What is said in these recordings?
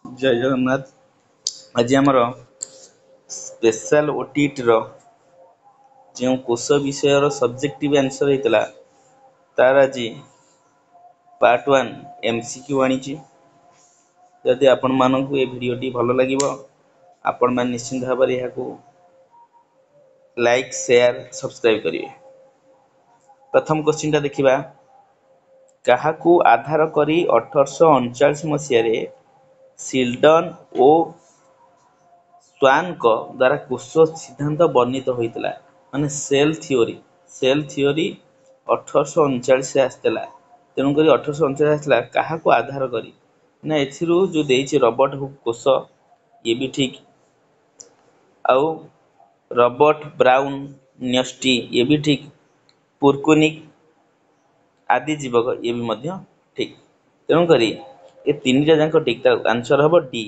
जय जगन्नाथ। आज आमर स्पेशल ओटीटी रो जो कोश विषय सब्जेक्टिव आंसर होता तार आज पार्ट 1 एमसीक्यू आनी। जदि आपण मानक ये भिडटी भल लगे आपण मैंने निश्चिंत भाव में लाइक शेयर सब्सक्राइब करेंगे। प्रथम क्वेश्चन देखा क्या आधार करी 1839 मसीह सिल्डन ओ स्वान द्वारा कोश सिद्धांत वर्णित होता माने सेल थियोरी 1839 आसला। तेणुक 1839 आसला क्या आधार करी ना जो देती रॉबर्ट हुक कोश ये भी ठीक आउ रॉबर्ट ब्राउन न्यस्टी ये भी ठीक पुरकुनिक आदि जीवक ये भी मध्य ठीक। तेणुक ये तीन जाक ठीक आंसर हम डी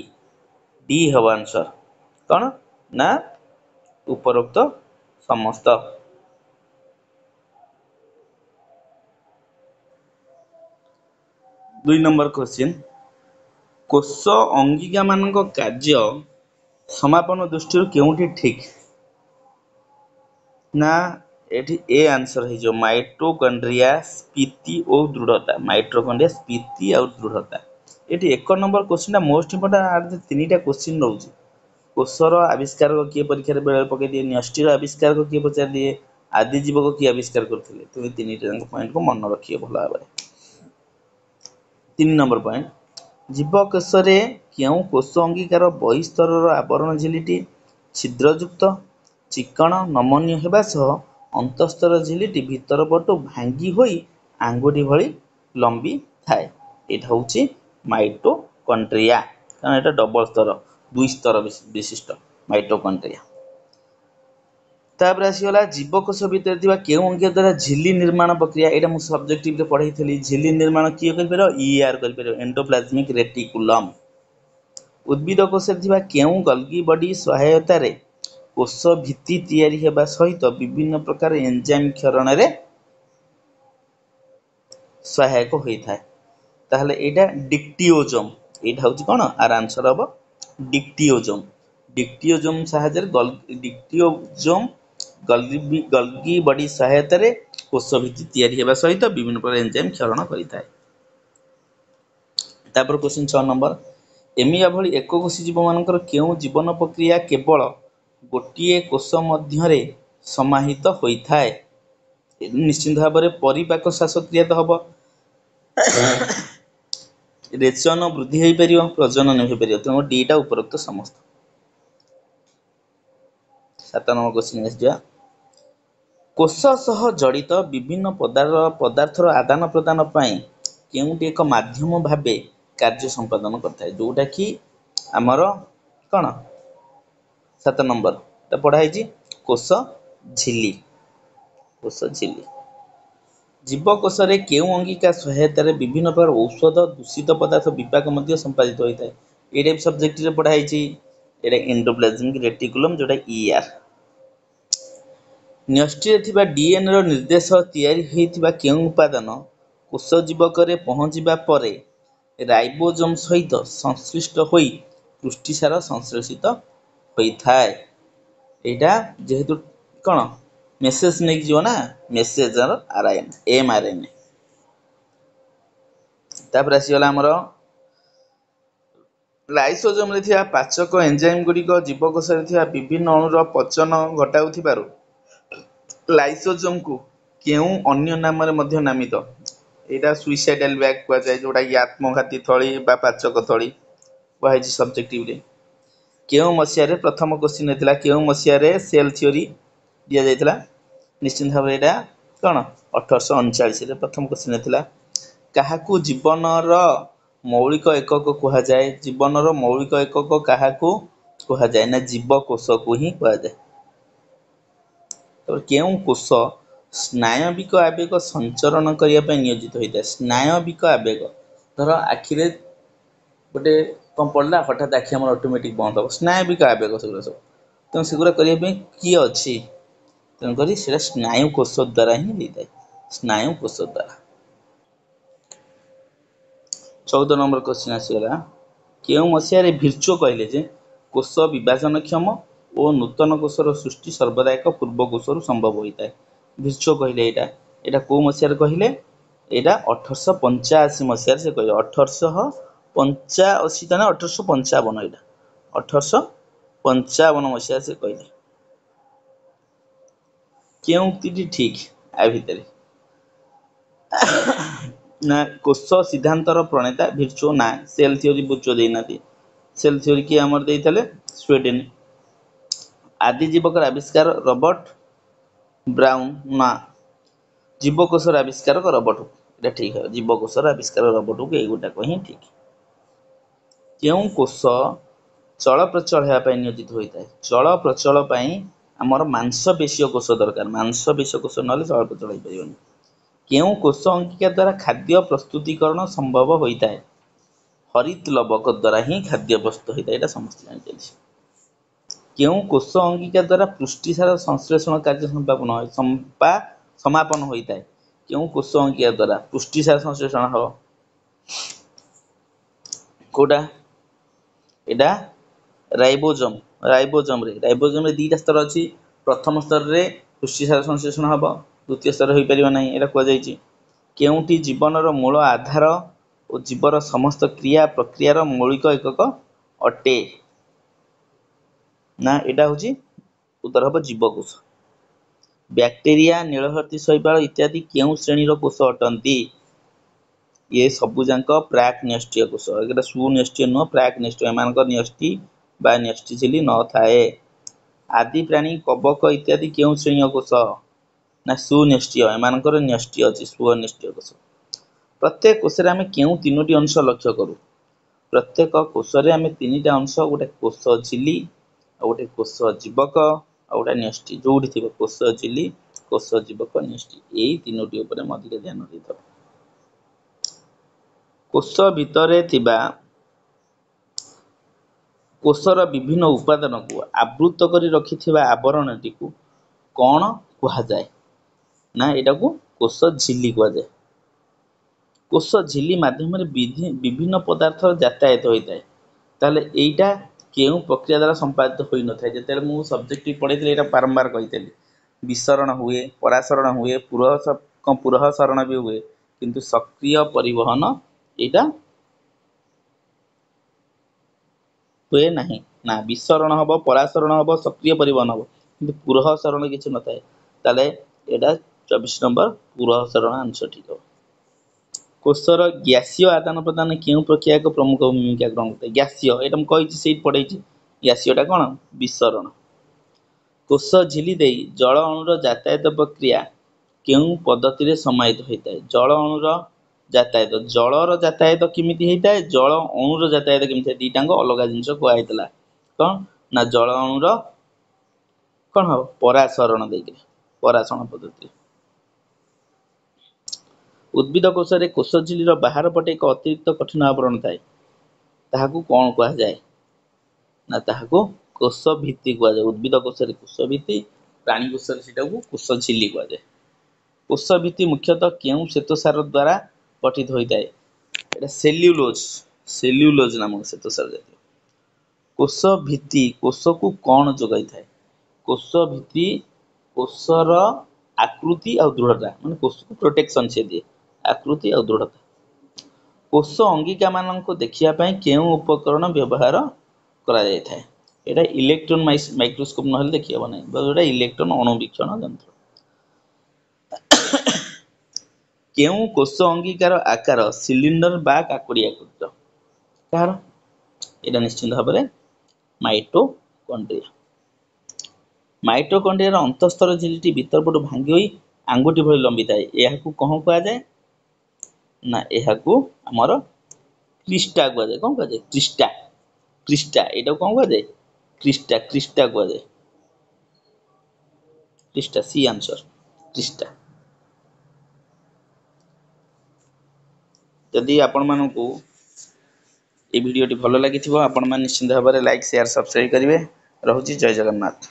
डी हम आंसर कौन ना उपरोक्त समस्त। 2 नंबर क्वेश्चन कोश अंगिका मान कार्य समापन दृष्टि केउठी ठीक ना एठी ए आंसर है माइटोकॉन्ड्रिया स्फीति और दृढ़ता। माइटोकॉन्ड्रिया स्फीति और दृढ़ता ये 1 नंबर क्वेश्चन मोस्ट इंपोर्टेंट। 3टा क्वेश्चन रोचे कोशर आविष्कार किए परीक्षा बेले पकई दिए न्यष्टिर आविष्कार किए पचार दिए आदि जीवक किए आविष्कार करते तुम 3टा पॉइंट को मन रखिए भल भाव। 3 नंबर पॉइंट जीवकोश क्यों कोश अंगिकार बहिस्तर आवरण झिल्ली छिद्रयुक्त चिकण नमनीय होगा सह अंतस्तर झिल्ली भितर पटु भांगी होई आंगुठी भली लंबी थाए। यहाँ हूँ माइटोकॉन्ड्रिया कारण यहाँ डबल स्तर 2 स्तर विशिष्ट माइटोकॉन्ड्रिया। तापर आसीगला जीवकोश भितर केउ अंग द्वारा झिल्ली निर्माण प्रक्रिया यहाँ मुझे सब्जेक्टिव पढ़ाई थी। झिल्ली निर्माण किए कर एंडोप्लाज्मिक रेटिकुलम। उद्भिद कोश केउ गल्गी बॉडी सहायता रे कोश भित्ति तैयारी हेबा सहित विभिन्न प्रकार एंजाइम क्षरण रे सहायक होता है। ताहले एटा डिक्टियोजोम एटा हूँ कौन आर आंसर हम डिक्टियोजोम। डिक्टियोजोम साहाय्य डिक्टियोजोम गल्गी बॉडी सहायता रे कोश भित्ति तैयारी हेबा सहित विभिन्न प्रकार एंजाइम क्षरण करिता है। तापर क्वेश्चन 6 नंबर एमिया भली एककोषी जीव मानकर केउ जीवन प्रक्रिया केवल गोटिए कोश मध्य समाहित होता है। निश्चिंत भाव में परिपाक श्वासक्रिया तो हम रेचन वृद्धि हो पार प्रजनन हो पार तेणु डीटा उपरोक्त समस्त। 7 नंबर क्वेश्चन कोश सह जड़ित विभिन्न पदार्थर आदान प्रदान केउटी एक माध्यम भावे कार्य संपादन करता है जोटा कि आमर कौन 7 नंबर पढ़ाई कोश झिल्ली। कोश झिल्ली जीवकोश केउ अंगिका सहायता विभिन्न प्रकार औषध दूषित पदार्थ विपाक संपादित होता है। ये सब्जेक्ट पढ़ाई एंडोप्लाज्मिक रेटिकुलम जोटा ईआर। न्यष्टि डीएनए रो निर्देश तैयारी होइतिबा केउ उपादान कोश जीवक पहुँचवा पर राइबोसोम सहित संश्लिष्ट होई पुष्टिसार संश्लेषित होता है। यहाँ जेहेतु कौन मेसेज नहीं जीव ना मेसेजर आरएनए एमआरएनए। तापर आसीगला आमर लाइसोजोम रे थिया पाचक एंजाइम गुड़िक जीवकोश विभिन्न अणुर पचन घटाउथिबारु लाइसोजोम को केउ अन्य नाम नामित यहाँ सुइसाइडल बैग कहुए जोटा कि आत्मघाती थली बा पाचक थली कहुई सब्जेक्टिव रे। केउ मसीह प्रथम क्वेश्चन होता केउ मसीह सेल थ्योरी दि जाइथिला। निश्चिंत भाव यहाँ कौन 1839 प्रथम क्वेश्चन होता क्या जीवनर मौलिक एकक कह जाए। जीवनर मौलिक एकक क्या कह जाए ना जीवकोश को ही कह जाए। तो केउ कोश स्नायविक आवेग संचरण करने नियोजित होता है। स्नायविक आवेग धर आखिरे गोटे कौन पड़ा हठात आखि आम ऑटोमेटिक बंद हम स्नायविक आवेग सेगुरा सब तेणु सेगुरा करने किए अच्छी तेणुक स्नायु कोश द्वारा ही होता है स्नायु कोश द्वारा। 14 नंबर क्वेश्चन आसीगला केउं मसीहारे भिर्चो कहले जे कोष विभाजनक्षम और नूतन कोषर सृष्टि सर्वदा एक पूर्व कोषरु संभव होता है। भिर्चो कहले एटा को मसीहारे कहले एटा 1885 मसीहारे से कहले 1885 ना 1855 एटा 1855 मसीहा से कहले केउंटी ठीक आ भितर ना कोष सिद्धांतर प्रणेता भिर्चो ना सेल थ्योरी बुझो देना सेल थ्योरी किए आमर देइथले स्वीडेन आदि जीवकर आविष्कार रॉबर्ट ब्राउन ना जीवकोषर आविष्कार रॉबर्ट एटा ठीक है जीवकोषर आविष्कार रॉबर्ट को एगुटा कहीं ठीक केउं कोष चल प्रचल होगा नियोजित होता है चल प्रचल आमर मांसपेशीय कोष दरकार मांसपेशीय कोष ना चल प्रचल हो पार केउं कोष अंगिका द्वारा खाद्य प्रस्तुतिकरण संभव होता है हरित लवक द्वारा ही खाद्य प्रस्तुत होता है यहाँ समस्त जानी केउं कोष अंगिका द्वारा पुष्टिसार संश्लेषण कार्य समापन होता है केउं कोष अंगिका द्वारा पुष्टिसार संश्लेषण हो कोटा एटा राइबोसोम राइबोसोम रे दीटा स्तर अच्छी प्रथम स्तर रे पुष्टिसार संश्लेषण हम द्वितीय स्तर हो पार ना यहाँ कहुई केउंटी जीवनर मूल आधार और जीवर समस्त क्रिया प्रक्रियार मौलिक एकक अटे ना एटा हूँ उत्तर हम जीवकोष बैक्टेरिया नीलहर्ती शैवाल इत्यादि केउं श्रेणीर कोष अटंती ये सबुजाक प्राक न्यष्टीय कोष एटा सुन्यष्टीय नुह प्राक न्यष्टीय एम न्यष्टि बा न्यष्टि झिल्ली न थाए आदि प्राणी कवक इत्यादि केउं श्रेणीय कोष ना सुन्यष्टीय एमानकर न्यष्टि अच्छी सुन्यष्टीय कोष प्रत्येक कोष आम केउं तीनोटी अंश लक्ष्य करूँ प्रत्येक कोष आम तीन अंश गोटे कोष झिल्ली गोटे कोष जीवक आउटा न्यष्टि जो कोष झिल्ली कोष जीवक न्यष्टि यही तीनोटी उपरे अधिक ध्यान देता कोष भितरे थिबा कोषर विभिन्न उपादान को आवृत करी रखिथिबा आवरणटी को कौन कहुए ना एटा को कोष झिल्ली कहुए कोष झिल्ली माध्यम विभिन्न पदार्थ यातायात होता है ताले एटा केउं प्रक्रिया द्वारा संपादित हो न था जिते मुझे सब्जेक्ट पढ़ी ये बारंबार कही विसरण हुए परासरण हुए पुरःसरण भी हुए किंतु सक्रिय परिवहन एटा हुए नहीं ना विसरण हम परासरण हम सक्रिय परिवहन हम कि पुरःसरण किसी न थाए ताले एटा 24 नंबर पुरःसरण आंसर ठीक हो कोषर गैसीय आदान प्रदान क्यों प्रक्रिया को प्रमुख भूमिका ग्रहण करता है गैसीय यहाँ मुझे से पढ़े गैसीयटा कौन विसरण कोष झिल्ली दे जल अणुर यातायात प्रक्रिया क्यों पद्धति समाहित होता है जल अणुर यातायात जलर यातायात किमिति होता है जल अणुर यातायात केमती दीटाक अलग जिनस कहला कौन ना जल अणुर कौन हम परासरण देकर परासरण पद्धति उद्भिद कोष कोष झिल्लीर बाहर पटे एक अतिरिक्त कठिन आवरण थाए ताहाकू कौन कह जाए ना ताहाकू कोष भित्ति कह जाए उद्भिद कोष भित्ति प्राणी कोष कोष झिल्ली कह जाए कोष भित्ति मुख्यतः केउं श्वेतसार द्वारा गठित होता है एटा सेल्युलोज नामक श्वेतसार जातीय कोष भित्ति कोष को कौन जोगाई थाए कोष भित्ति कोषर आकृति और दृढ़ता माने कोष को प्रोटेक्शन से दिए आकृति और दृढ़ता कोष अंगिका मान देखिया केउं उपकरण व्यवहार करा जाय थाए एटा इलेक्ट्रॉन माइक्रोस्कोप नहले देखि हबो नै एटा इलेक्ट्रॉन अणुवीक्षण यंत्र केउं कोष अंगिकार आकार सिलिंडर बा काकड़ी आकृत कार एटा निश्चित भाव में माइटोकॉन्ड्रिया अंतस्तर झिल्ली भीतर पटू भांगी होई आंगुठी भली लंबी थाए यह कौन कह जाए ना यह आमर क्रिस्टा कह जाए कौन कह जाए क्रिस्टा क्रिस्टा यहाँ कौन कह जाए क्रिस्टा क्रिस्टा कह जाए क्रिस्टा सी आंसर क्रिस्टा जदि आपण मानकू ये वीडियोटी भल लगी आपण निश्चिंत भाव में लाइक शेयर सब्सक्राइब करेंगे। रहुची जय जगन्नाथ।